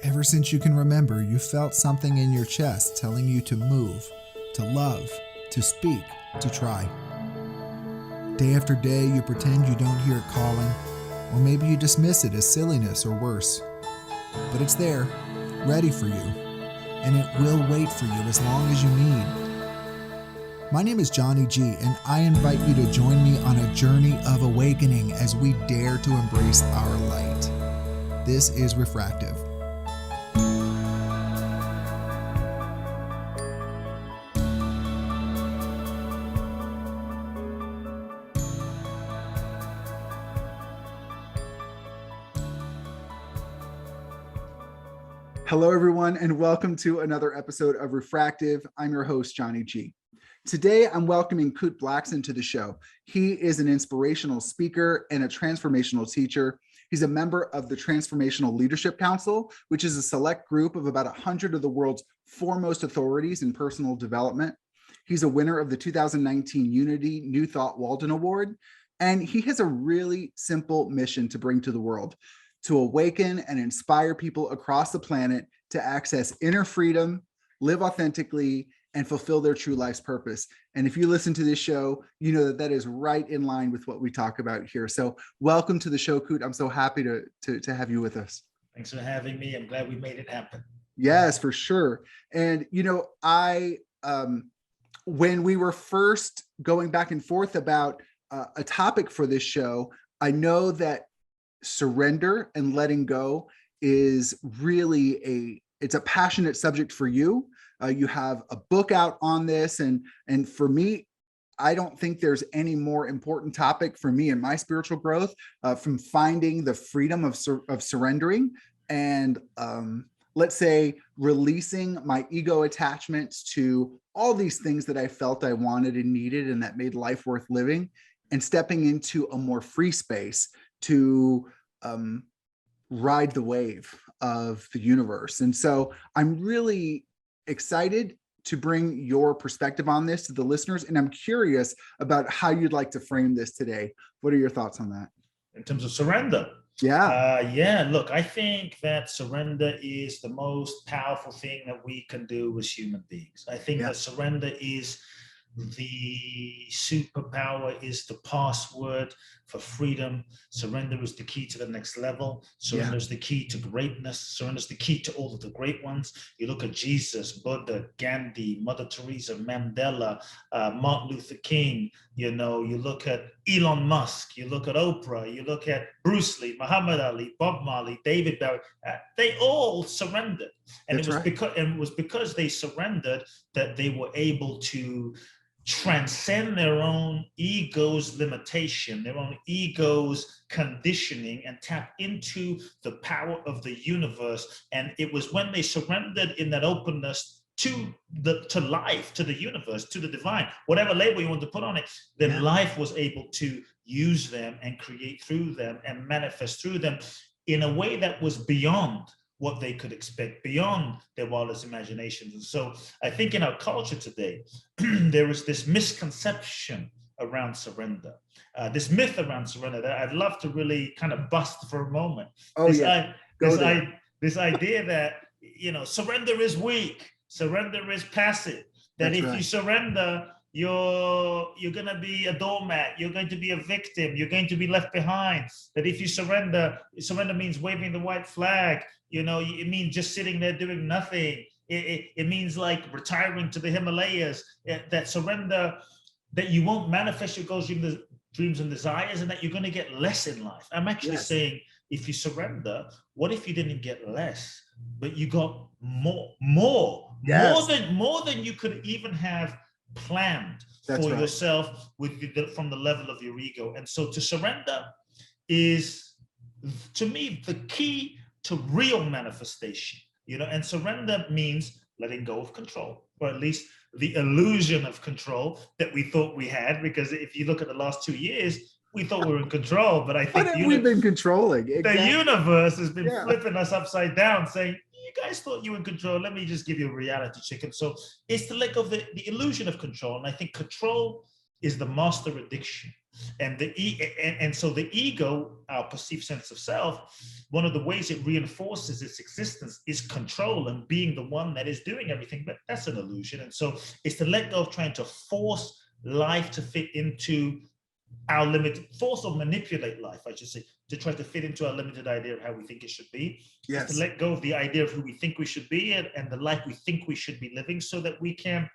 Ever since you can remember, you felt something in your chest telling you to move, to love, to speak, to try. Day after day, you pretend you don't hear it calling, or maybe you dismiss it as silliness or worse. But it's there, ready for you, and it will wait for you as long as you need. My name is Johnny G, and I invite you to join me on a journey of awakening as we dare to embrace our light. This is Refractive. Hello, everyone, and welcome to another episode of Refractive. I'm your host, Johnny G. Today, I'm welcoming Kute Blackson to the show. He is an inspirational speaker and a transformational teacher. He's a member of the Transformational Leadership Council, which is a select group of about 100 of the world's foremost authorities in personal development. He's a winner of the 2019 Unity New Thought Walden Award, and he has a really simple mission to bring to the world: to awaken and inspire people across the planet to access inner freedom, live authentically, and fulfill their true life's purpose. And if you listen to this show, you know that that is right in line with what we talk about here. So welcome to the show, Kute. I'm so happy to have you with us. Thanks for having me. I'm glad we made it happen. Yes, for sure. And, when we were first going back and forth about a topic for this show, I know that surrender and letting go is really it's a passionate subject for you. You have a book out on this, and for me, I don't think there's any more important topic for me in my spiritual growth, from finding the freedom of surrendering and let's say releasing my ego attachments to all these things that I felt I wanted and needed and that made life worth living, and stepping into a more free space to ride the wave of the universe. And so I'm really excited to bring your perspective on this to the listeners, and I'm curious about how you'd like to frame this today. What are your thoughts on that? In terms of surrender? Look, I think that surrender is the most powerful thing that we can do as human beings. I think that surrender is the superpower, is the password for freedom. Surrender is the key to the next level. Surrender is the key to greatness. Surrender is the key to all of the great ones. You look at Jesus, Buddha, Gandhi, Mother Teresa, Mandela, Martin Luther King. You look at Elon Musk. You look at Oprah. You look at Bruce Lee, Muhammad Ali, Bob Marley, David Bowie. They all surrendered, and it was because they surrendered that they were able to transcend their own ego's limitation, their own ego's conditioning, and tap into the power of the universe. And it was when they surrendered in that openness to life, to the universe, to the divine, whatever label you want to put on it, then life was able to use them and create through them and manifest through them in a way that was beyond what they could expect, beyond their wildest imaginations. And so I think in our culture today, there is this misconception around surrender, this myth around surrender that I'd love to really kind of bust for a moment. This idea that, surrender is weak, surrender is passive, that if you surrender, you're going to be a doormat, you're going to be a victim, you're going to be left behind, that if you surrender means waving the white flag, it means just sitting there doing nothing. It means like retiring to the Himalayas, that surrender, that you won't manifest your goals, dreams and desires, and that you're going to get less in life. I'm actually saying, if you surrender, what if you didn't get less, but you got more than you could even have planned yourself from the level of your ego. And so to surrender is, to me, the key to real manifestation, and surrender means letting go of control, or at least the illusion of control that we thought we had. Because if you look at the last 2 years, we thought we were in control, but I think we've been controlling. Exactly. The universe has been flipping us upside down, saying, you guys thought you were in control. Let me just give you a reality check. And so it's to let go of the illusion of control. And I think control is the master addiction. And so the ego, our perceived sense of self, one of the ways it reinforces its existence is control and being the one that is doing everything. But that's an illusion. And so it's to let go of trying to force life to fit into our limited, force or manipulate life, I should say, to try to fit into our limited idea of how we think it should be. Yes. It's to let go of the idea of who we think we should be and the life we think we should be living, so that we can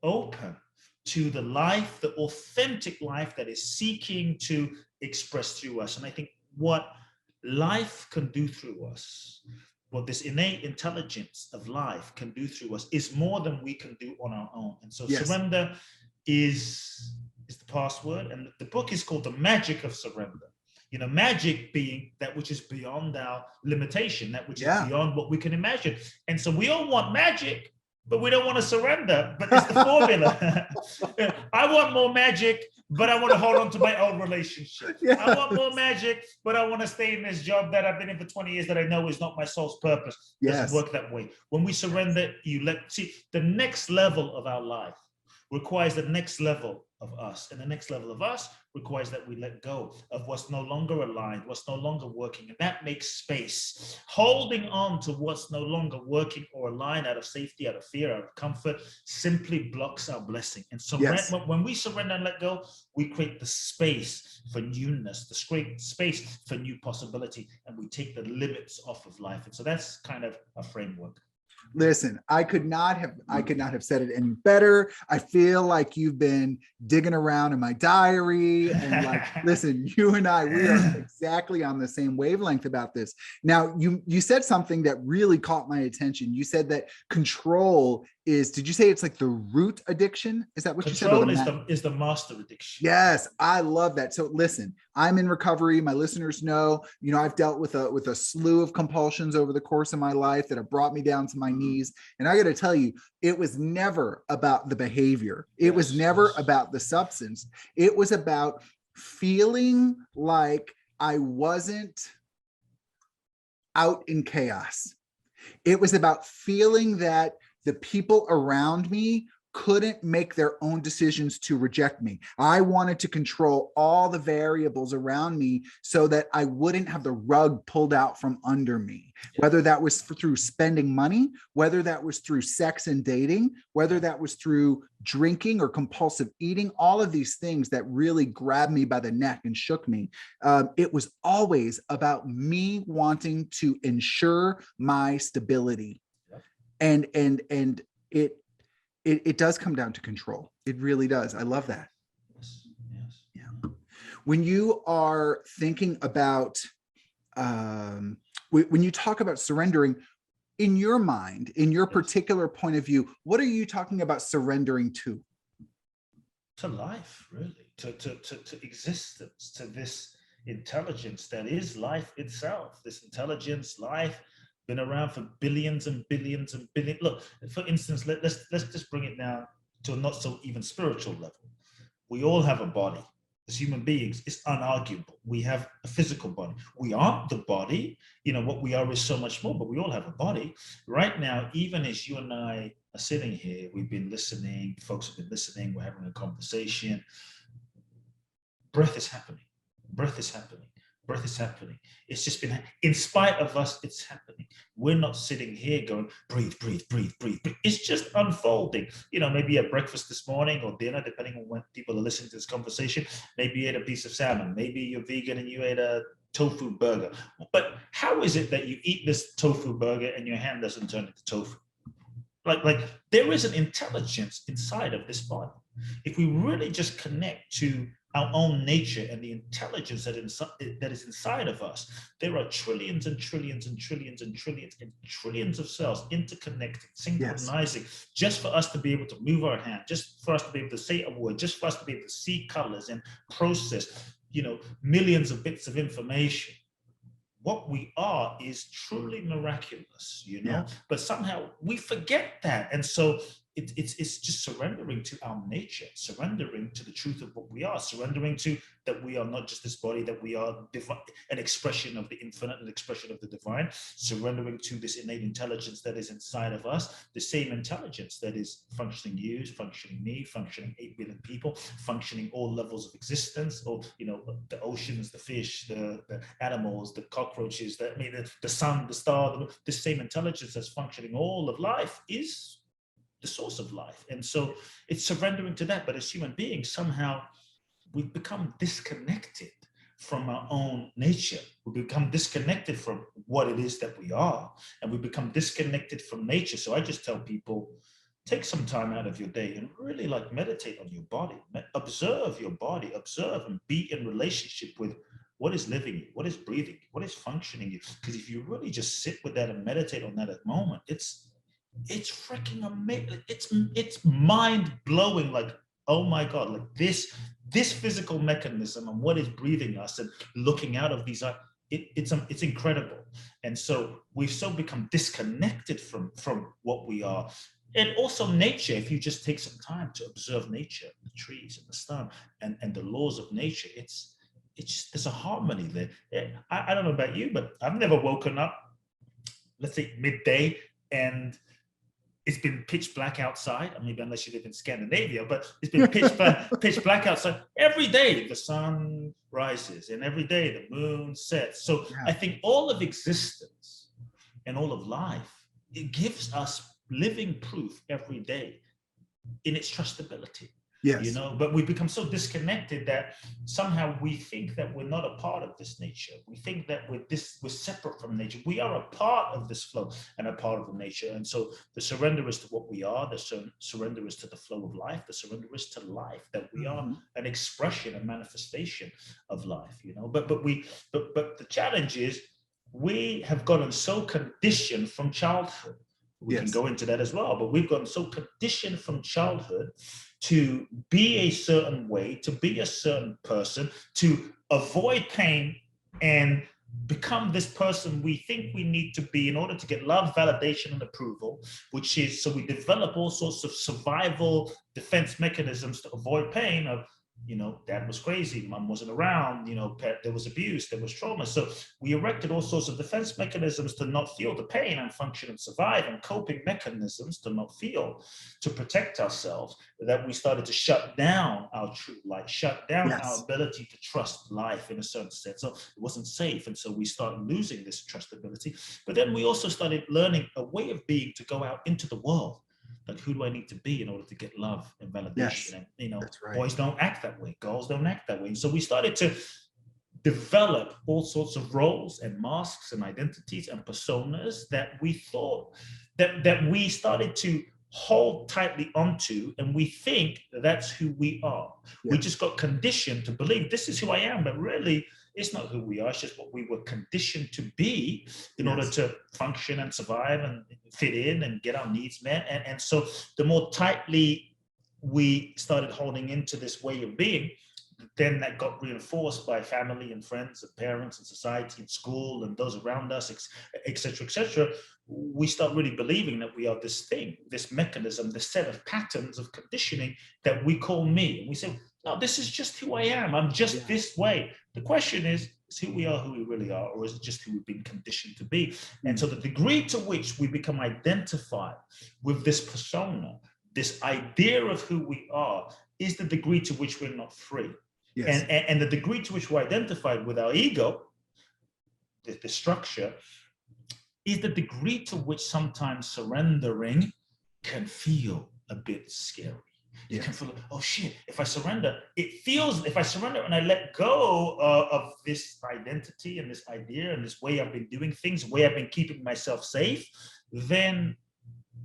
open to the life, the authentic life that is seeking to express through us. And I think what life can do through us, what this innate intelligence of life can do through us, is more than we can do on our own. And so surrender is the password. And the book is called The Magic of Surrender. You know, magic being that which is beyond our limitation, that which is beyond what we can imagine. And so we all want magic, but we don't want to surrender. But it's the formula. I want more magic, but I want to hold on to my old relationship. Yes. I want more magic, but I want to stay in this job that I've been in for 20 years that I know is not my soul's purpose. It doesn't work that way. When we surrender, see, the next level of our life requires the next level of us. And the next level of us requires that we let go of what's no longer aligned, what's no longer working. And that makes space. Holding on to what's no longer working or aligned out of safety, out of fear, out of comfort, simply blocks our blessing. And so when we surrender and let go, we create the space for newness, the space for new possibility, and we take the limits off of life. And so that's kind of a framework. Listen, I could not have said it any better. I feel like you've been digging around in my diary and like, listen, you and I, we are exactly on the same wavelength about this. Now, you said something that really caught my attention. You said that control is, did you say it's like the root addiction? Is that what control you said? Is the master addiction. Yes, I love that. So listen, I'm in recovery. My listeners know, I've dealt with a slew of compulsions over the course of my life that have brought me down to my knees. And I got to tell you, it was never about the behavior. It was never about the substance. It was about feeling like I wasn't out in chaos. It was about feeling that the people around me couldn't make their own decisions to reject me. I wanted to control all the variables around me so that I wouldn't have the rug pulled out from under me, whether that was through spending money, whether that was through sex and dating, whether that was through drinking or compulsive eating, all of these things that really grabbed me by the neck and shook me. It was always about me wanting to ensure my stability. And it does come down to control. It really does. I love that. Yes. Yeah. When you are thinking about, when you talk about surrendering, in your mind, in your particular point of view, what are you talking about surrendering to? To life, really, to existence, to this intelligence that is life itself. This intelligence, life, been around for billions and billions and billions. Look, for instance, let's just bring it down to a not so even spiritual level. We all have a body. As human beings, it's unarguable. We have a physical body. We aren't the body. What we are is so much more, but we all have a body. Right now, even as you and I are sitting here, we've been listening, folks have been listening, we're having a conversation. Breath is happening. Breath is happening. Breath is happening. It's just been, in spite of us, it's happening. We're not sitting here going, breathe, breathe, breathe, breathe. It's just unfolding. Maybe at breakfast this morning or dinner, depending on when people are listening to this conversation, maybe you ate a piece of salmon. Maybe you're vegan and you ate a tofu burger. But how is it that you eat this tofu burger and your hand doesn't turn into tofu? Like there is an intelligence inside of this body. If we really just connect to our own nature and the intelligence that is inside of us, there are trillions and trillions and trillions and trillions and trillions of cells interconnected, synchronizing, just for us to be able to move our hand, just for us to be able to say a word, just for us to be able to see colors and process, millions of bits of information. What we are is truly miraculous, but somehow we forget that. And so it's just surrendering to our nature, surrendering to the truth of what we are, surrendering to that we are not just this body, that we are an expression of the infinite, an expression of the divine, surrendering to this innate intelligence that is inside of us, the same intelligence that is functioning you, functioning me, functioning 8 billion people, functioning all levels of existence, or the oceans, the fish, the animals, the cockroaches, the sun, the star, the same intelligence that's functioning all of life is the source of life. And so it's surrendering to that. But as human beings, somehow we've become disconnected from our own nature. We become disconnected from what it is that we are, and we become disconnected from nature. So I just tell people, take some time out of your day and really meditate on your body, observe your body, observe and be in relationship with what is living you, what is breathing you, what is functioning you. Because if you really just sit with that and meditate on that at the moment, it's freaking amazing. It's mind blowing. Oh my God, this physical mechanism and what is breathing us and looking out of these it's incredible. And so we've so become disconnected from what we are. And also nature, if you just take some time to observe nature, the trees and the sun and the laws of nature, it's just, there's a harmony there. I don't know about you, but I've never woken up, let's say midday, and it's been pitch black outside. Maybe unless you live in Scandinavia, but it's been pitch black outside. Every day the sun rises and every day the moon sets. So yeah. I think all of existence and all of life, it gives us living proof every day in its trustability. Yes. But we become so disconnected that somehow we think that we're not a part of this nature. We think that we're separate from nature. We are a part of this flow and a part of the nature. And so the surrender is to what we are. The surrender is to the flow of life. The surrender is to life, that we are an expression, a manifestation of life. But the challenge is we have gotten so conditioned from childhood. We can go into that as well, but we've gotten so conditioned from childhood to be a certain way, to be a certain person, to avoid pain and become this person we think we need to be in order to get love, validation, and approval, which is, so we develop all sorts of survival defense mechanisms to avoid pain of, dad was crazy, mom wasn't around, there was abuse, there was trauma. So we erected all sorts of defense mechanisms to not feel the pain and function and survive, and coping mechanisms to not feel, to protect ourselves, that we started to shut down our true light, shut down our ability to trust life in a certain sense. So it wasn't safe. And so we started losing this trustability. But then we also started learning a way of being to go out into the world. Who do I need to be in order to get love and validation? And boys don't act that way, girls don't act that way. And so we started to develop all sorts of roles and masks and identities and personas that we thought that we started to hold tightly onto, and we think that's who we are. We just got conditioned to believe this is who I am, but really it's not who we are. It's just what we were conditioned to be in order to function and survive and fit in and get our needs met. And so the more tightly we started holding into this way of being, then that got reinforced by family and friends and parents and society and school and those around us, et cetera, we start really believing that we are this thing, this mechanism, this set of patterns of conditioning that we call me. And we say, no, this is just who I am. I'm just this way. The question is who we are, who we really are, or is it just who we've been conditioned to be? And so the degree to which we become identified with this persona, this idea of who we are, is the degree to which we're not free. Yes. And the degree to which we're identified with our ego, the structure, is the degree to which sometimes surrendering can feel a bit scary. You can feel like, oh shit, if I surrender, if I surrender and I let go of this identity and this idea and this way I've been doing things, the way I've been keeping myself safe, then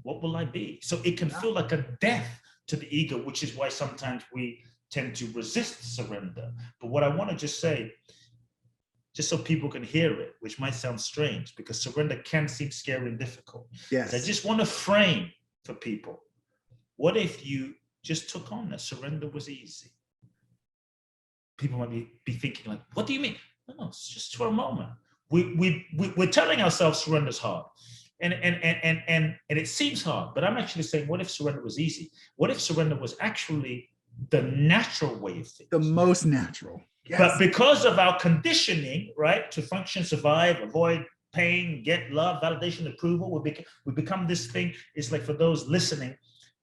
what will I be? So it can feel like a death to the ego, which is why sometimes we tend to resist surrender. But what I want to just say, just so people can hear it, which might sound strange because surrender can seem scary and difficult. Yes. I just want to frame for people, what if you just took on that surrender was easy? People might be thinking like, what do you mean? No, it's just for a moment. We're telling ourselves surrender's hard. And it seems hard, but I'm actually saying, what if surrender was easy? What if surrender was actually the natural way of things? The most natural. Yes. But because of our conditioning, right, to function, survive, avoid pain, get love, validation, approval, we become this thing. It's like, for those listening,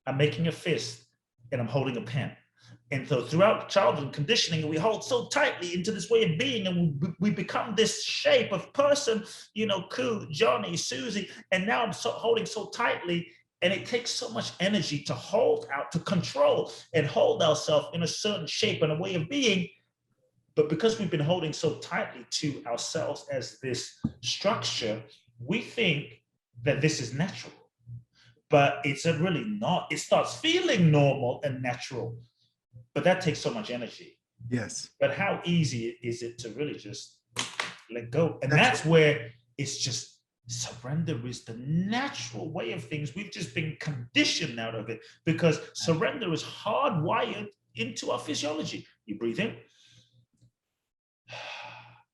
I'm making a fist and I'm holding a pen. And so throughout childhood conditioning, we hold so tightly into this way of being, and we become this shape of person, you know, Kute, Johnny, Susie, and now I'm holding so tightly, and it takes so much energy to hold out, to control and hold ourselves in a certain shape and a way of being. But because we've been holding so tightly to ourselves as this structure, we think that this is natural, but it's really not. It starts feeling normal and natural, but that takes so much energy. Yes. But how easy is it to really just let go? And that's where it's just, surrender is the natural way of things. We've just been conditioned out of it, because surrender is hardwired into our physiology. You breathe in,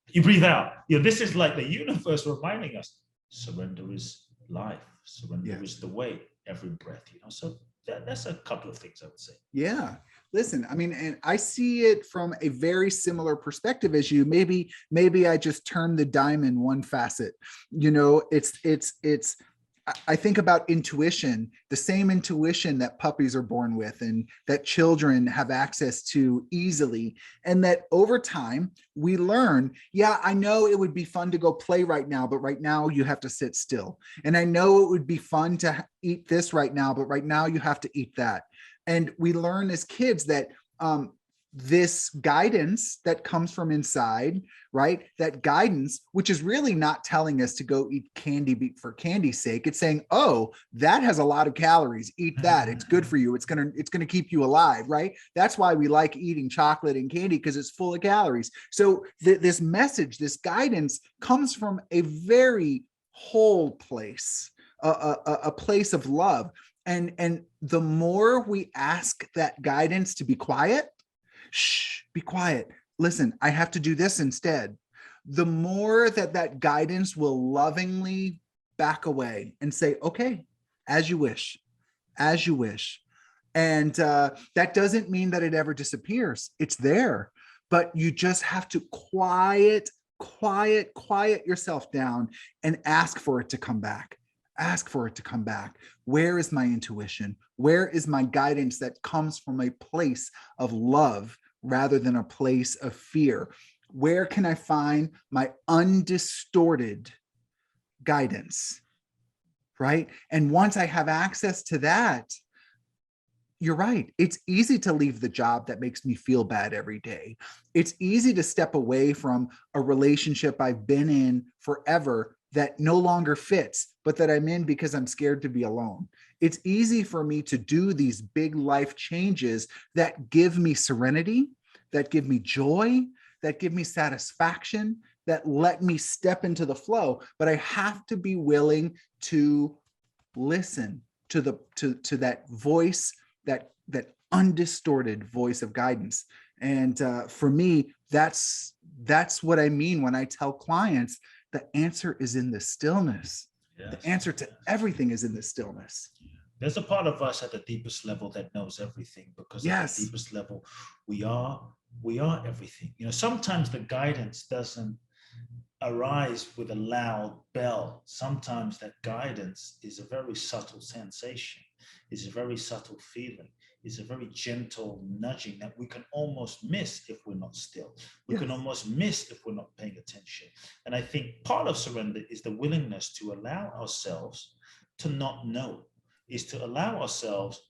you breathe out. You know, this is like the universe reminding us, surrender is life. Surrender is the way, every breath, you know. So that's a couple of things I would say. Yeah. Listen, I mean, and I see it from a very similar perspective as you. Maybe I just turned the diamond one facet. You know, I think about intuition, the same intuition that puppies are born with and that children have access to easily. And that over time we learn, yeah, I know it would be fun to go play right now, but right now you have to sit still. And I know it would be fun to eat this right now, but right now you have to eat that. And we learn as kids that this guidance that comes from inside, right? That guidance, which is really not telling us to go eat candy for candy's sake. It's saying, oh, that has a lot of calories. Eat that. It's good for you. It's gonna keep you alive, right? That's why we like eating chocolate and candy, because it's full of calories. So this message, this guidance comes from a very whole place, a place of love. And the more we ask that guidance to be quiet, shh, be quiet. Listen, I have to do this instead. The more that guidance will lovingly back away and say, okay, as you wish, as you wish. And that doesn't mean that it ever disappears. It's there, but you just have to quiet yourself down and ask for it to come back. Ask for it to come back. Where is my intuition? Where is my guidance that comes from a place of love rather than a place of fear? Where can I find my undistorted guidance? Right? And once I have access to that, you're right. It's easy to leave the job that makes me feel bad every day. It's easy to step away from a relationship I've been in forever that no longer fits, but that I'm in because I'm scared to be alone. It's easy for me to do these big life changes that give me serenity, that give me joy, that give me satisfaction, that let me step into the flow. But I have to be willing to listen to that voice, that undistorted voice of guidance. And for me, that's what I mean when I tell clients the answer is in the stillness. Yes. The answer to everything is in the stillness. There's a part of us at the deepest level that knows everything, because at the deepest level, we are everything. You know, sometimes the guidance doesn't arise with a loud bell. Sometimes that guidance is a very subtle sensation, is a very subtle feeling, is a very gentle nudging that we can almost miss if we're not still. We can almost miss if we're not paying attention. And I think part of surrender is the willingness to allow ourselves to not know, is to allow ourselves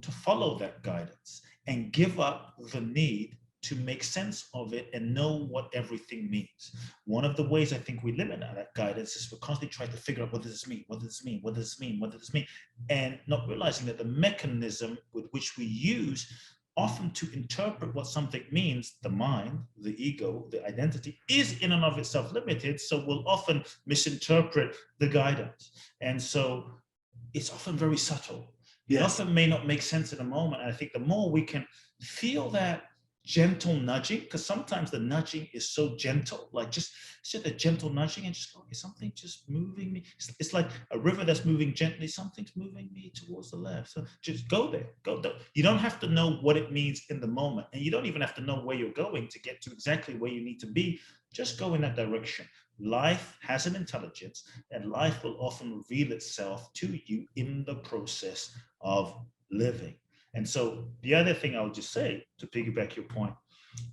to follow that guidance and give up the need to make sense of it and know what everything means. One of the ways I think we limit that guidance is we're constantly trying to figure out, what does this mean? What does this mean? What does this mean? What does this mean? And not realizing that the mechanism with which we use often to interpret what something means, the mind, the ego, the identity, is in and of itself limited. So we'll often misinterpret the guidance. And so it's often very subtle. It often may not make sense in a moment. And I think the more we can feel that gentle nudging, because sometimes the nudging is so gentle, like just a gentle nudging and just go, okay, something just moving me. It's like a river that's moving gently, something's moving me towards the left. So just go there, go there. You don't have to know what it means in the moment, and you don't even have to know where you're going to get to exactly where you need to be. Just go in that direction. Life has an intelligence, and life will often reveal itself to you in the process of living. And so the other thing I would just say, to piggyback your point,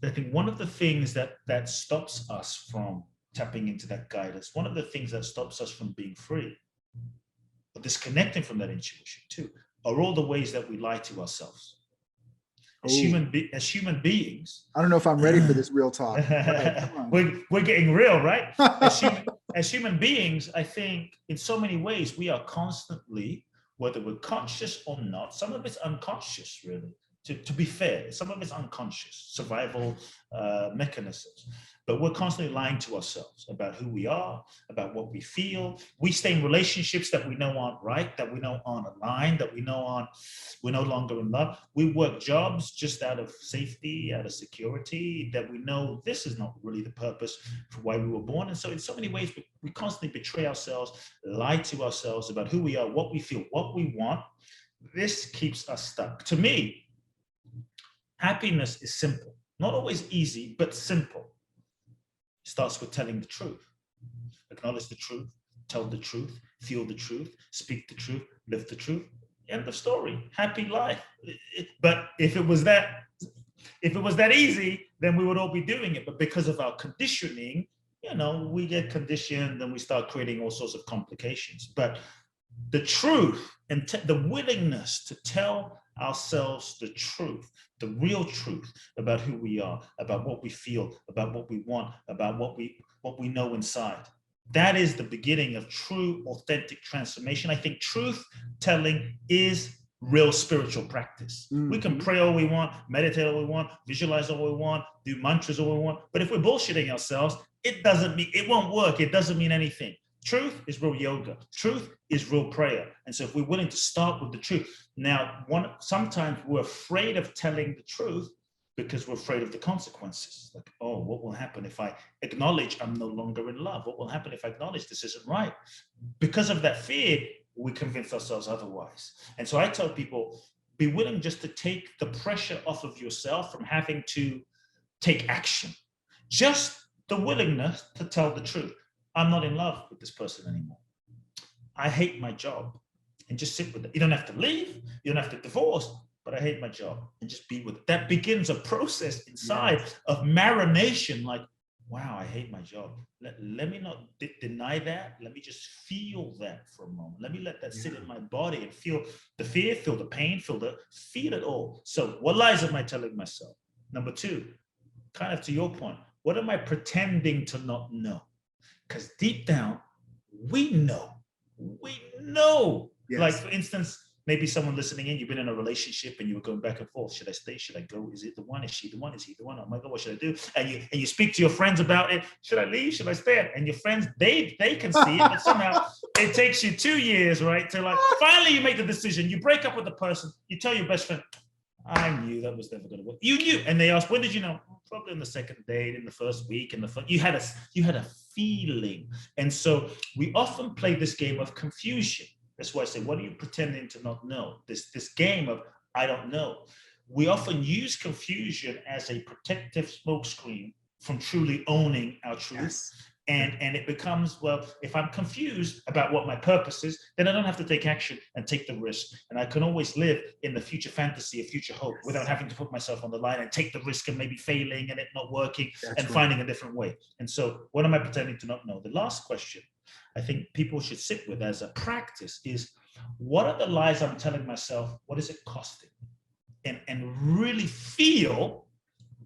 I think one of the things that stops us from tapping into that guidance, one of the things that stops us from being free, or disconnecting from that intuition too, are all the ways that we lie to ourselves. As human beings, I don't know if I'm ready for this real talk. We're getting real, right? As human beings, I think in so many ways we are constantly, whether we're conscious or not, some of it's unconscious, really. To be fair, some of it's unconscious, survival mechanisms. But we're constantly lying to ourselves about who we are, about what we feel. We stay in relationships that we know aren't right, that we know aren't aligned, that we know we're no longer in love. We work jobs just out of safety, out of security, that we know this is not really the purpose for why we were born. And so in so many ways, we constantly betray ourselves, lie to ourselves about who we are, what we feel, what we want. This keeps us stuck. To me, happiness is simple. Not always easy, but simple. It starts with telling the truth. Acknowledge the truth, tell the truth, feel the truth, speak the truth, live the truth. End of story. Happy life. But if it was that easy, then we would all be doing it. But because of our conditioning, we get conditioned and we start creating all sorts of complications. But the truth and the willingness to tell ourselves the truth, the real truth about who we are, about what we feel, about what we want, about what we know inside. That is the beginning of true, authentic transformation. I think truth telling is real spiritual practice. Mm-hmm. We can pray all we want, meditate all we want, visualize all we want, do mantras all we want. But if we're bullshitting ourselves, it won't work. It doesn't mean anything. Truth is real yoga. Truth is real prayer. And so if we're willing to start with the truth, now, sometimes we're afraid of telling the truth because we're afraid of the consequences. Like, oh, what will happen if I acknowledge I'm no longer in love? What will happen if I acknowledge this isn't right? Because of that fear, we convince ourselves otherwise. And so I tell people, be willing just to take the pressure off of yourself from having to take action. Just the willingness to tell the truth. I'm not in love with this person anymore. I hate my job. And just sit with it. You don't have to leave. You don't have to divorce. But I hate my job. And just be with it. That begins a process inside of marination. Like, wow, I hate my job. Let me not deny that. Let me just feel that for a moment. Let me let that sit in my body and feel the fear, feel the pain, feel it all. So what lies am I telling myself? Number two, kind of to your point, what am I pretending to not know? Because deep down, we know. Yes. Like, for instance, maybe someone listening in, you've been in a relationship and you were going back and forth. Should I stay? Should I go? Is it the one? Is she the one? Is he the one? Oh my God, what should I do? And you speak to your friends about it. Should I leave? Should I stay? And your friends, they can see it, but somehow it takes you 2 years, right? To like, finally you make the decision. You break up with the person. You tell your best friend, I knew that was never going to work. You knew. And they asked, when did you know? Probably in the second date, in the first week, you had a feeling. And so we often play this game of confusion. That's why I say, what are you pretending to not know? This game of, I don't know. We often use confusion as a protective smokescreen from truly owning our truth. Yes. And it becomes, well, if I'm confused about what my purpose is, then I don't have to take action and take the risk. And I can always live in the future fantasy of future hope without having to put myself on the line and take the risk of maybe failing and it not working. That's and right. Finding a different way. And so what am I pretending to not know? The last question I think people should sit with as a practice is, what are the lies I'm telling myself? What is it costing? And really feel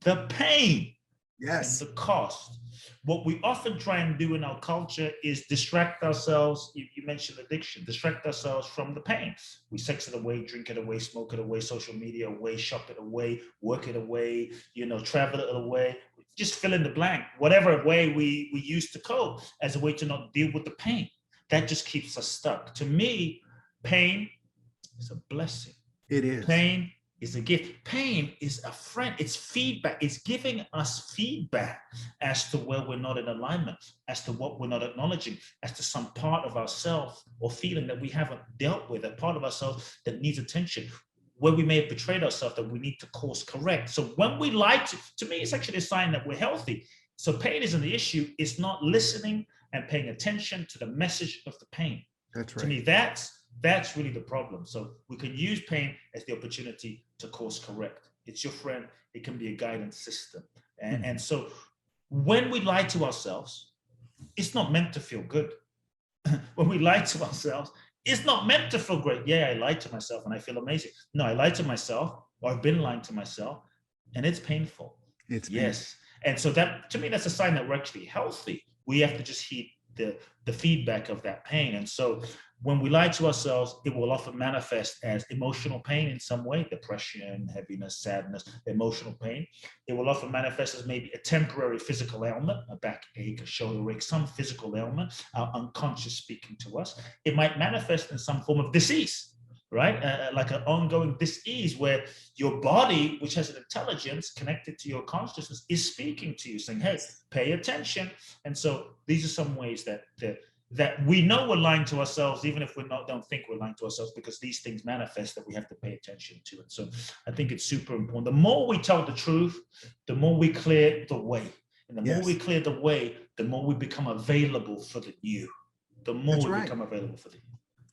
the pain. Yes. And the cost. What we often try and do in our culture is distract ourselves. You mentioned addiction, distract ourselves from the pain. We sex it away, drink it away, smoke it away, social media away, shop it away, work it away, travel it away. Just fill in the blank, whatever way we use to cope as a way to not deal with the pain. That just keeps us stuck. To me, pain is a blessing. It is. Pain is a gift. Pain is a friend. It's feedback. It's giving us feedback as to where we're not in alignment, as to what we're not acknowledging, as to some part of ourselves or feeling that we haven't dealt with, a part of ourselves that needs attention, where we may have betrayed ourselves that we need to course correct. So when we lie to me, it's actually a sign that we're healthy. So pain isn't the issue. It's not listening and paying attention to the message of the pain. That's right. To me, that's really the problem. So we can use pain as the opportunity to course correct. It's your friend. It can be a guidance system. And so when we lie to ourselves, it's not meant to feel good. When we lie to ourselves, it's not meant to feel great. Yeah, I lied to myself and I feel amazing. No, I lied to myself, or I've been lying to myself, and it's painful. It's yes. And so that, to me, that's a sign that we're actually healthy. We have to just heed the feedback of that pain. And so when we lie to ourselves, it will often manifest as emotional pain in some way, depression, heaviness, sadness, emotional pain. It will often manifest as maybe a temporary physical ailment, a backache, a shoulder ache, some physical ailment, our unconscious speaking to us. It might manifest in some form of disease, right? Like an ongoing disease where your body, which has an intelligence connected to your consciousness, is speaking to you, saying, hey, pay attention. And so these are some ways that we know we're lying to ourselves, even if don't think we're lying to ourselves, because these things manifest that we have to pay attention to it. So I think it's super important. The more we tell the truth, the more we clear the way. And the more we clear the way, the more we become available for the new. The more we become available for the new.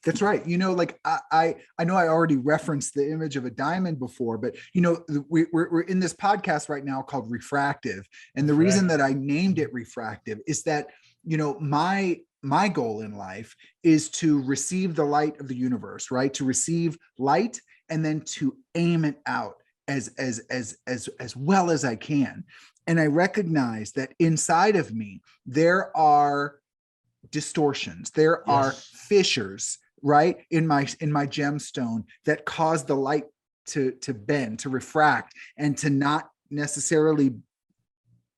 That's right. You know, like I know I already referenced the image of a diamond before, but you know, we're in this podcast right now called Refractive. And the reason that I named it Refractive is that, you know, my goal in life is to receive the light of the universe, right? To receive light and then to aim it out as well as I can. And I recognize that inside of me, there are distortions, there are fissures, right, in my gemstone that cause the light to bend, to refract, and to not necessarily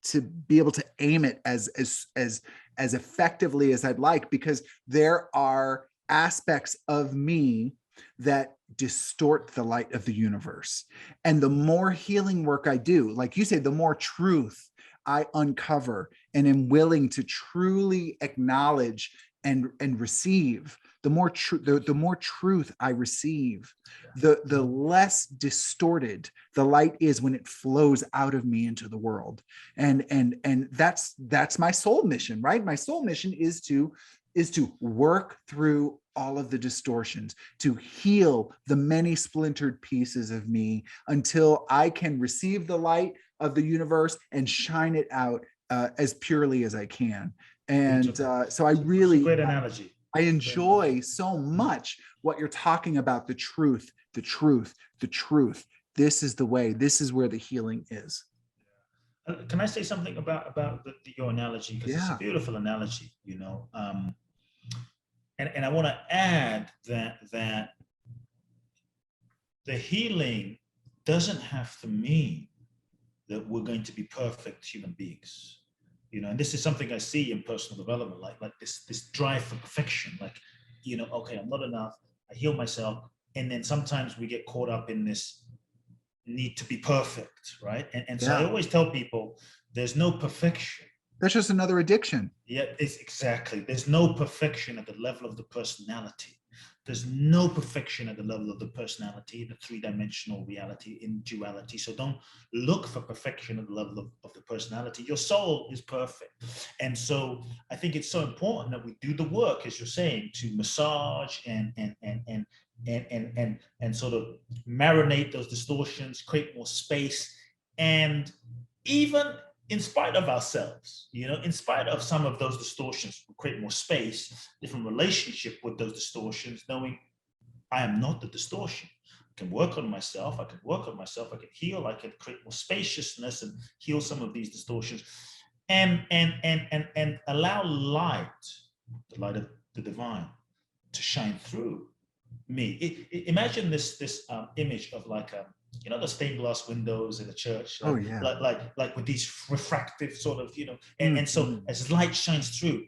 to be able to aim it as effectively as I'd like, because there are aspects of me that distort the light of the universe. And the more healing work I do, like you say, the more truth I uncover and am willing to truly acknowledge and receive, the more truth I receive, the less distorted the light is when it flows out of me into the world. And that's my soul mission, right? My soul mission is to work through all of the distortions, to heal the many splintered pieces of me until I can receive the light of the universe and shine it out as purely as I can. And so I really, great analogy. I enjoy so much what you're talking about, the truth. This is the way, this is where the healing is. Can I say something about your analogy? Because it's a beautiful analogy, you know. And I want to add that the healing doesn't have to mean that we're going to be perfect human beings, you know. And this is something I see in personal development, like this drive for perfection. Like, you know, okay, I'm not enough. I heal myself, and then sometimes we get caught up in this need to be perfect, right? And so I always tell people, there's no perfection. That's just another addiction. Yeah, it's exactly. There's no perfection at the level of the personality. There's no perfection at the level of the personality, the three-dimensional reality in duality. So don't look for perfection at the level of the personality. Your soul is perfect. And so I think it's so important that we do the work, as you're saying, to massage and sort of marinate those distortions, create more space, and even in spite of ourselves, you know, in spite of some of those distortions, we create more space, different relationship with those distortions, knowing I am not the distortion. I can work on myself, I can heal, I can create more spaciousness and heal some of these distortions, and allow light, the light of the divine, to shine through me. Imagine this image of like a, you know, the stained glass windows in a church, like with these refractive sort of, you know, and so as light shines through,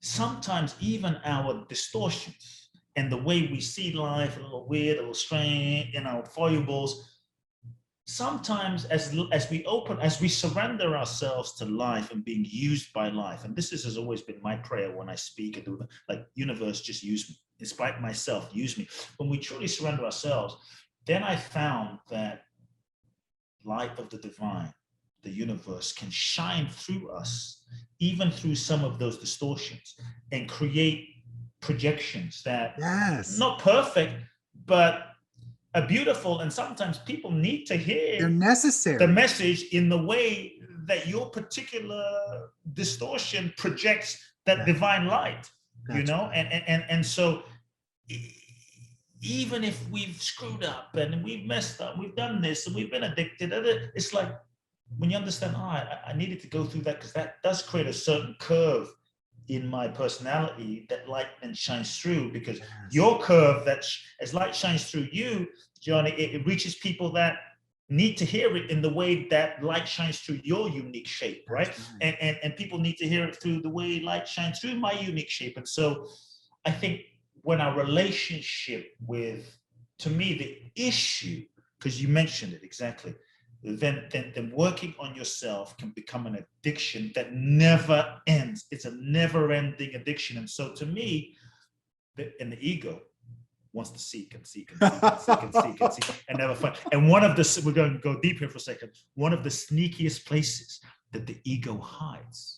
sometimes even our distortions and the way we see life, a little weird, a little strange, in our foibles, sometimes as we surrender ourselves to life and being used by life, and has always been my prayer when I speak and do, like, universe, just use me, despite myself, use me. When we truly surrender ourselves, then I found that light of the divine, the universe, can shine through us, even through some of those distortions, and create projections that, not perfect, but are beautiful. And sometimes people need to hear, they're necessary, the message in the way that your particular distortion projects that divine light. That's and so even if we've screwed up and we've messed up, we've done this and we've been addicted, it's like, when you understand, I needed to go through that, because that does create a certain curve in my personality that light then shines through, because your curve, that as light shines through you, Johnny, it reaches people that need to hear it in the way that light shines through your unique shape, right? And people need to hear it through the way light shines through my unique shape. And so I think when our relationship with, to me, the issue, because you mentioned it exactly, then working on yourself can become an addiction that never ends. It's a never-ending addiction. And so to me, the ego wants to seek and seek and seek and seek and seek and seek and never find. And one of the, we're going to go deep here for a second, one of the sneakiest places that the ego hides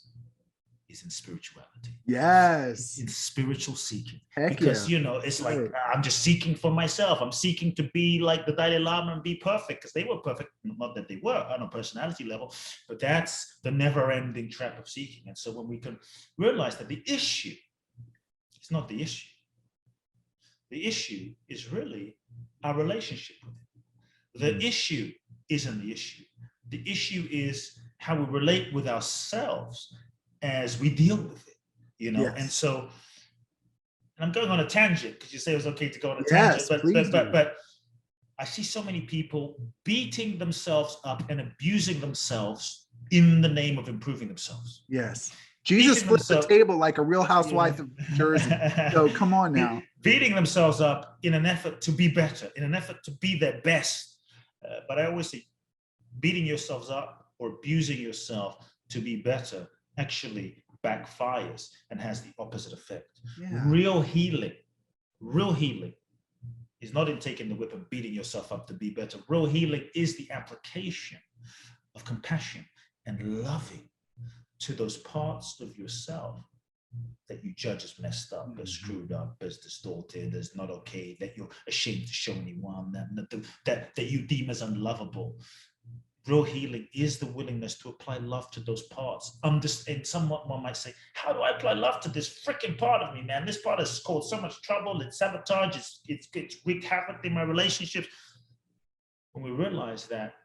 is in spirituality. Yes. In spiritual seeking. Heck because, it's like, I'm just seeking for myself. I'm seeking to be like the Dalai Lama and be perfect, because they were perfect. Not that they were on a personality level, but that's the never-ending trap of seeking. And so when we can realize that the issue is not the issue, the issue is really our relationship with it. The issue isn't the issue. The issue is how we relate with ourselves as we deal with it, Yes. And so, and I'm going on a tangent because you say it was okay to go on a tangent, but I see so many people beating themselves up and abusing themselves in the name of improving themselves. Yes. Jesus flipped the table like a real housewife of Jersey. So come on now. Beating themselves up in an effort to be better, in an effort to be their best. But I always say, beating yourselves up or abusing yourself to be better actually backfires and has the opposite effect. Real healing is not in taking the whip and beating yourself up to be better. Real healing is the application of compassion and loving to those parts of yourself that you judge as messed up, as screwed up, as distorted, as not okay, that you're ashamed to show anyone, that you deem as unlovable. Real healing is the willingness to apply love to those parts. And somewhat one might say, how do I apply love to this freaking part of me, man? This part has caused so much trouble. It's sabotage. It's wreaked havoc in my relationships. When we realize that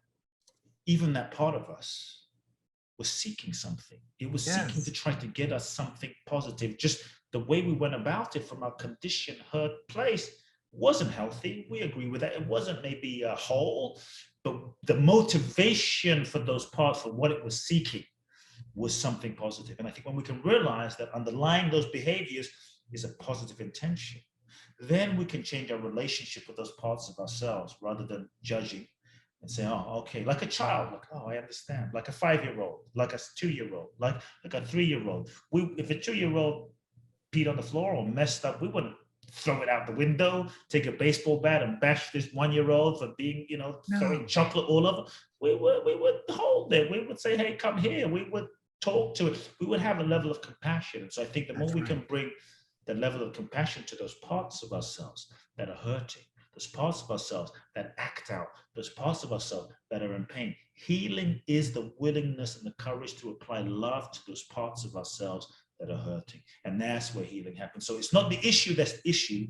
even that part of us was seeking something. It was seeking to try to get us something positive. Just the way we went about it from our conditioned, hurt place wasn't healthy. We agree with that. It wasn't maybe a whole, but the motivation for those parts, for what it was seeking, was something positive. And I think when we can realize that underlying those behaviors is a positive intention, then we can change our relationship with those parts of ourselves rather than judging and say, oh, okay, like a child, like, oh, I understand, like a 5-year-old, like a 2-year-old, like a 3-year-old. If a 2-year-old peed on the floor or messed up, we wouldn't throw it out the window, take a baseball bat and bash this 1-year-old for being, throwing chocolate all over. We would hold it. We would say, hey, come here. We would talk to it. We would have a level of compassion. And so I think the more we can bring the level of compassion to those parts of ourselves that are hurting, those parts of ourselves that act out, those parts of ourselves that are in pain. Healing is the willingness and the courage to apply love to those parts of ourselves that are hurting. And that's where healing happens. So it's not the issue that's the issue.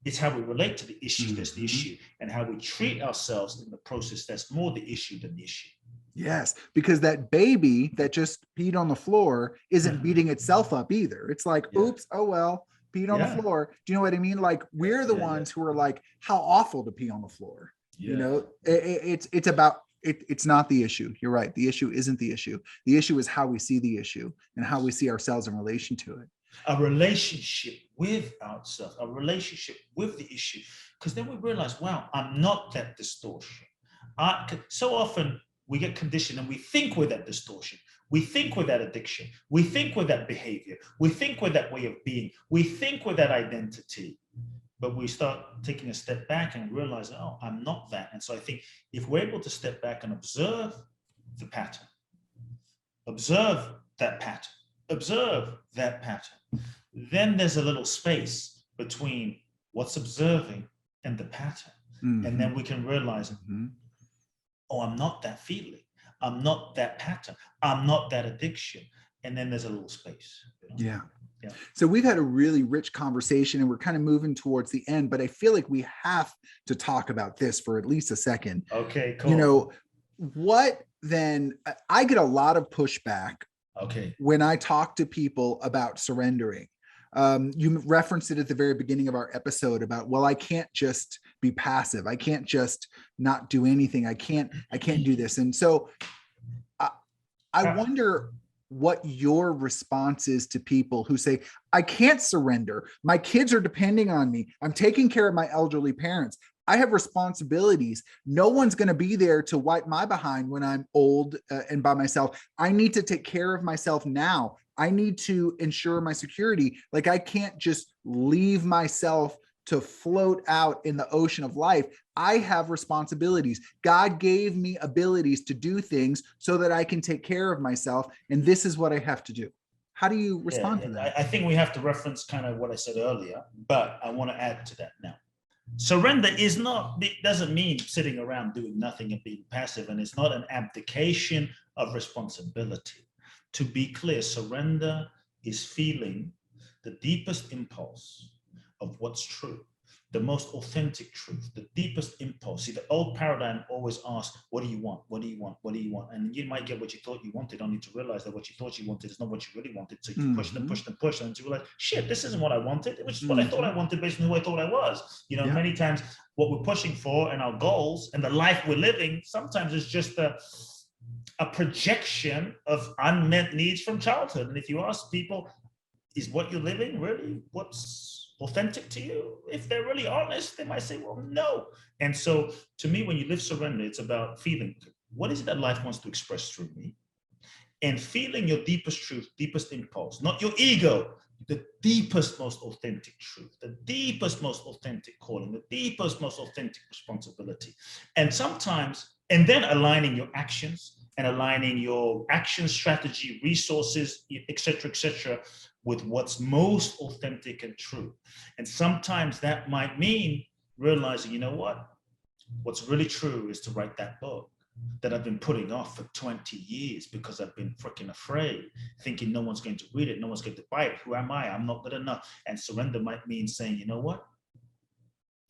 It's how we relate to the issue that's the issue, and how we treat ourselves in the process that's more the issue than the issue. Yes, because that baby that just peed on the floor isn't beating itself up either. It's like, oops, oh well, peed on the floor. Do you know what I mean? Like, we're the ones who are like, how awful to pee on the floor. It's about it's not the issue. You're right. The issue isn't the issue. The issue is how we see the issue and how we see ourselves in relation to it. A relationship with ourselves, a relationship with the issue. Because then we realize, wow, I'm not that distortion. So often we get conditioned and we think we're that distortion. We think we're that addiction. We think we're that behavior. We think we're that way of being. We think we're that identity. But we start taking a step back and realize, oh, I'm not that. And so I think if we're able to step back and observe the pattern, observe that pattern, observe that pattern, then there's a little space between what's observing and the pattern. Mm-hmm. And then we can realize, oh, I'm not that feeling. I'm not that pattern. I'm not that addiction. And then there's a little space. Yeah. So we've had a really rich conversation and we're kind of moving towards the end, but I feel like we have to talk about this for at least a second. Okay, cool. What then? I get a lot of pushback when I talk to people about surrendering. You referenced it at the very beginning of our episode about, well, I can't just be passive. I can't just not do anything. I can't do this. And so I wonder what your response is to people who say, I can't surrender. My kids are depending on me. I'm taking care of my elderly parents. I have responsibilities. No one's going to be there to wipe my behind when I'm old and by myself. I need to take care of myself now. I need to ensure my security. Like, I can't just leave myself to float out in the ocean of life. I have responsibilities. God gave me abilities to do things so that I can take care of myself. And this is what I have to do. How do you respond to that? I think we have to reference kind of what I said earlier, but I want to add to that now. Surrender doesn't mean sitting around doing nothing and being passive, and it's not an abdication of responsibility. To be clear, surrender is feeling the deepest impulse of what's true, the most authentic truth, the deepest impulse. See, the old paradigm always asks, what do you want? What do you want? What do you want? And you might get what you thought you wanted, only to realize that what you thought you wanted is not what you really wanted. So you push and push and push, and you realize, shit, this isn't what I wanted. It was just what I thought I wanted based on who I thought I was. Many times what we're pushing for and our goals and the life we're living, sometimes is just a projection of unmet needs from childhood. And if you ask people, is what you're living really what's authentic to you? If they're really honest, they might say, well, no. And so to me, when you live surrender, it's about feeling, what is it that life wants to express through me? And feeling your deepest truth, deepest impulse, not your ego, the deepest, most authentic truth, the deepest, most authentic calling, the deepest, most authentic responsibility. And then aligning your actions and aligning your action strategy, resources, et cetera, with what's most authentic and true. And sometimes that might mean realizing, you know what? What's really true is to write that book that I've been putting off for 20 years because I've been freaking afraid, thinking no one's going to read it, no one's going to buy it. Who am I? I'm not good enough. And surrender might mean saying, you know what?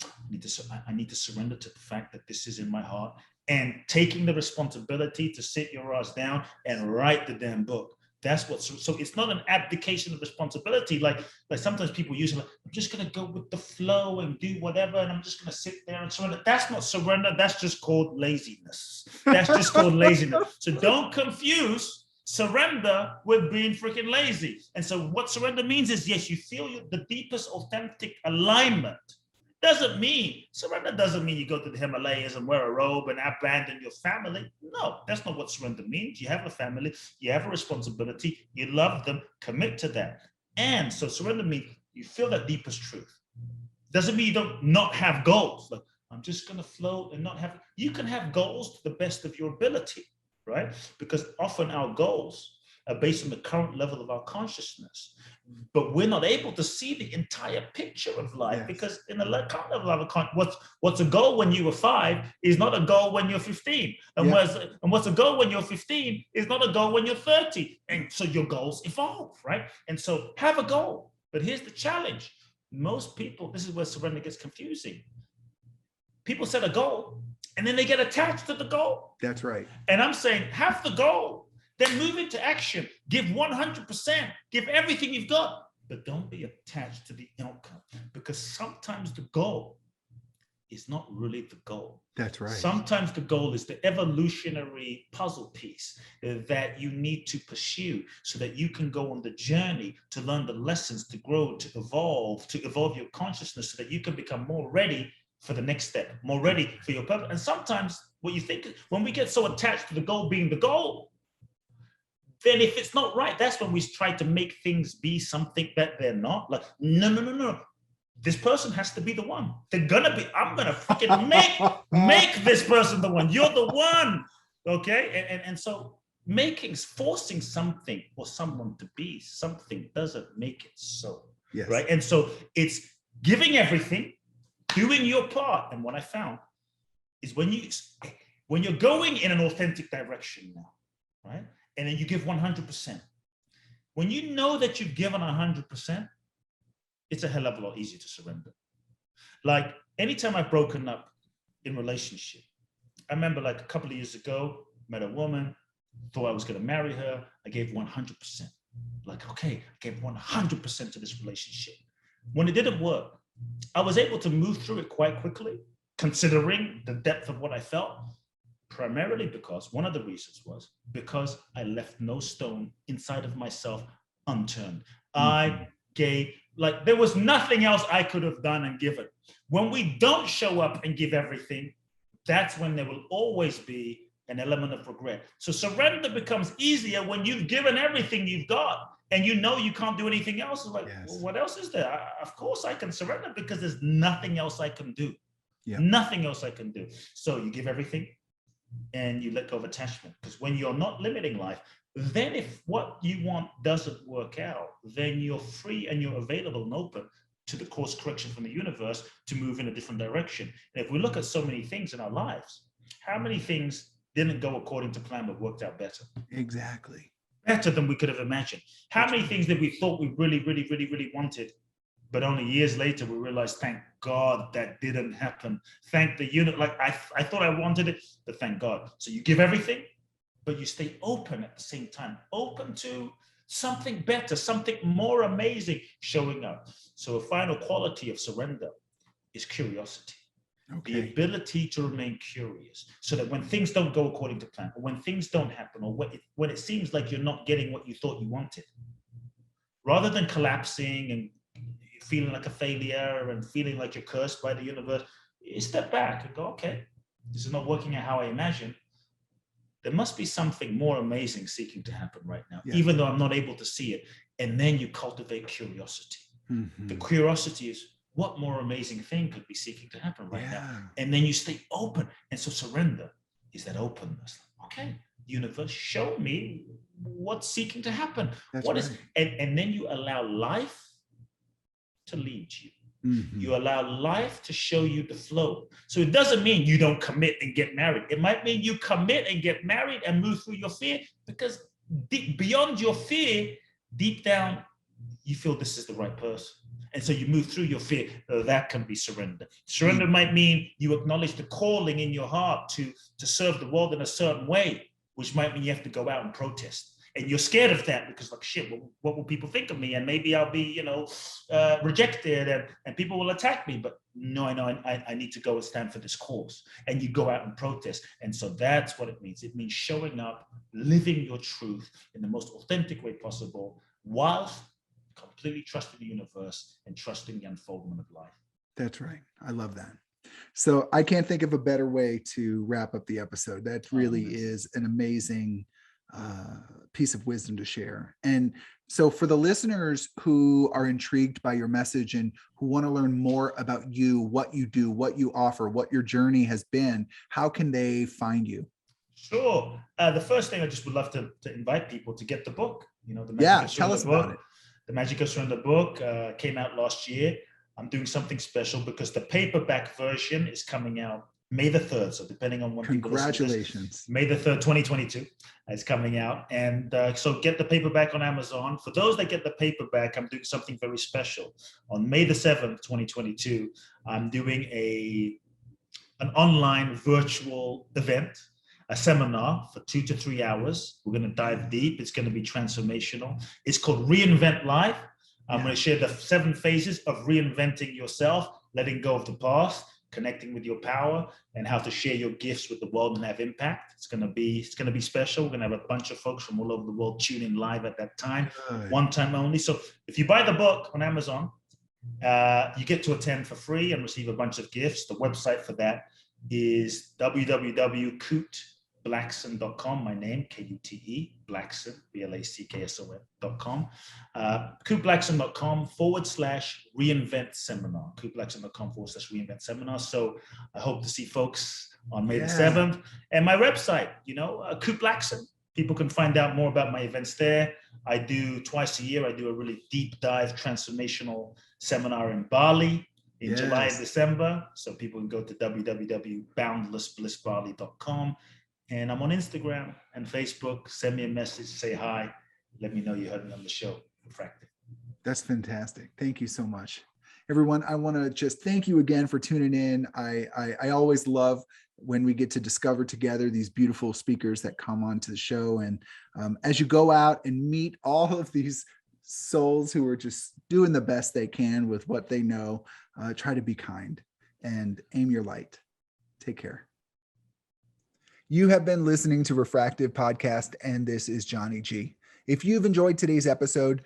I need to surrender to the fact that this is in my heart, and taking the responsibility to sit your ass down and write the damn book. That's so it's not an abdication of responsibility. Like sometimes people use it like, I'm just going to go with the flow and do whatever, and I'm just going to sit there and surrender. That's not surrender. That's just called laziness. That's just called laziness. So don't confuse surrender with being freaking lazy. And so what surrender means is, yes, you feel the deepest authentic alignment. Surrender doesn't mean you go to the Himalayas and wear a robe and abandon your family. No, that's not what surrender means. You have a family, you have a responsibility, you love them, commit to that. And so surrender means you feel that deepest truth. Doesn't mean you don't not have goals. Like, I'm just going to float and not have. You can have goals to the best of your ability, right? Because often our goals are based on the current level of our consciousness, but we're not able to see the entire picture of life. Yes. Because in the current level of our what's a goal when you were 5 is not a goal when you're 15, and what's a goal when you're 15 is not a goal when you're 30, and so your goals evolve, right? And so have a goal, but here's the challenge: most people, this is where surrender gets confusing. People set a goal and then they get attached to the goal. That's right. And I'm saying, have the goal. Then move into action. Give 100%. Give everything you've got. But don't be attached to the outcome, because sometimes the goal is not really the goal. That's right. Sometimes the goal is the evolutionary puzzle piece that you need to pursue so that you can go on the journey to learn the lessons, to grow, to evolve your consciousness so that you can become more ready for the next step, more ready for your purpose. And sometimes what you think, when we get so attached to the goal being the goal, then if it's not right, that's when we try to make things be something that they're not. Like, no. This person has to be the one. I'm gonna fucking make this person the one. You're the one. Okay. And so forcing something or someone to be something doesn't make it so. Yes. Right. And so it's giving everything, doing your part. And what I found is when you're going in an authentic direction now, right? And then you give 100%. When you know that you've given 100%, it's a hell of a lot easier to surrender. Like anytime I've broken up in relationship, I remember like a couple of years ago, met a woman, thought I was going to marry her. I gave 100%. Like, okay, I gave 100% to this relationship. When it didn't work, I was able to move through it quite quickly, considering the depth of what I felt, primarily because one of the reasons was because I left no stone inside of myself unturned. I gave, like, there was nothing else I could have done and given. When we don't show up and give everything, that's when there will always be an element of regret. So surrender becomes easier when you've given everything you've got and you know you can't do anything else. It's like, well, what else is there? Of course I can surrender because there's nothing else I can do. Nothing else I can do. So you give everything and you let go of attachment. Because when you're not limiting life, then if what you want doesn't work out, then you're free and you're available and open to the course correction from the universe to move in a different direction. And if we look at so many things in our lives, how many things didn't go according to plan but worked out better? Exactly. Better than we could have imagined. How many things that we thought we really wanted, but only years later we realized, thank God that didn't happen. Thank the unit. Like I thought I wanted it, but thank God. So you give everything, but you stay open at the same time, open to something better, something more amazing showing up. So a final quality of surrender is curiosity. The ability to remain curious, so that when things don't go according to plan, or when things don't happen, or when it seems like you're not getting what you thought you wanted, rather than collapsing and feeling like a failure and feeling like you're cursed by the universe, you step back and go, okay, this is not working out how I imagined. There must be something more amazing seeking to happen right now, even though I'm not able to see it. And then you cultivate curiosity. The curiosity is, what more amazing thing could be seeking to happen right now? And then you stay open. And so surrender is that openness. Okay, universe, show me what's seeking to happen. And then you allow life to lead you. You allow life to show you the flow. So it doesn't mean you don't commit and get married. It might mean you commit and get married and move through your fear, because beyond your fear, deep down, you feel this is the right person. And so you move through your fear. That can be surrender. Surrender might mean you acknowledge the calling in your heart to serve the world in a certain way, which might mean you have to go out and protest. And you're scared of that because, like, shit, what will people think of me? And maybe I'll be, rejected and people will attack me. But no, I need to go and stand for this cause. And you go out and protest. And so that's what it means. It means showing up, living your truth in the most authentic way possible, whilst completely trusting the universe and trusting the unfoldment of life. That's right. I love that. So I can't think of a better way to wrap up the episode. That really is an amazing piece of wisdom to share. And so for the listeners who are intrigued by your message and who want to learn more about you, what you do, what you offer, what your journey has been, how can they find you? Sure. The first thing I just would love to invite people to get the book. Tell us about it. The Magic of Surrender book came out last year. I'm doing something special because the paperback version is coming out May the 3rd. So depending on when congratulations, May the 3rd, 2022 is coming out. And so get the paperback on Amazon. For those that get the paperback, I'm doing something very special. On May the 7th, 2022, I'm doing an online virtual event, a seminar for 2 to 3 hours. We're going to dive deep. It's going to be transformational. It's called Reinvent Life. I'm going to share the 7 phases of reinventing yourself, letting go of the past, connecting with your power, and how to share your gifts with the world and have impact. It's going to be special. We're going to have a bunch of folks from all over the world tune in live at that time, one time only. So if you buy the book on Amazon, You get to attend for free and receive a bunch of gifts. The website for that is www.kuteblackson.com. My name, Kute Blackson, Blackson.com. Kuteblackson.com/reinvent seminar. Kuteblackson.com/reinvent seminar. So I hope to see folks on May the 7th. And my website, Kute Blackson. People can find out more about my events there. I do twice a year. I do a really deep dive transformational seminar in Bali in July and December. So people can go to www.boundlessblissbali.com. And I'm on Instagram and Facebook. Send me a message, say hi. Let me know you heard me on the show, Refractive. That's fantastic. Thank you so much. Everyone, I want to just thank you again for tuning in. I always love when we get to discover together these beautiful speakers that come onto the show. And as you go out and meet all of these souls who are just doing the best they can with what they know, try to be kind and aim your light. Take care. You have been listening to Refractive Podcast, and this is Johnny G. If you've enjoyed today's episode,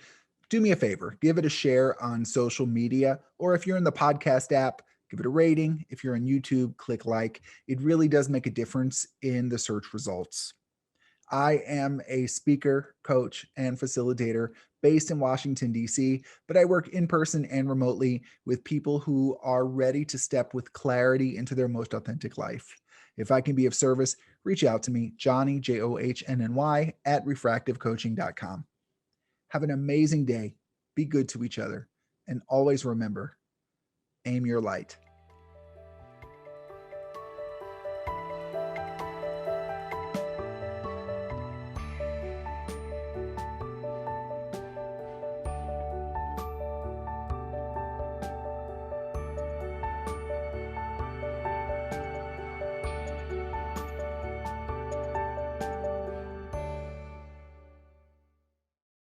do me a favor, give it a share on social media, or if you're in the podcast app, give it a rating. If you're on YouTube, click like. It really does make a difference in the search results. I am a speaker, coach, and facilitator based in Washington, D.C., but I work in person and remotely with people who are ready to step with clarity into their most authentic life. If I can be of service, reach out to me, Johnny, JOHNNY, @refractivecoaching.com. Have an amazing day. Be good to each other. And always remember, aim your light.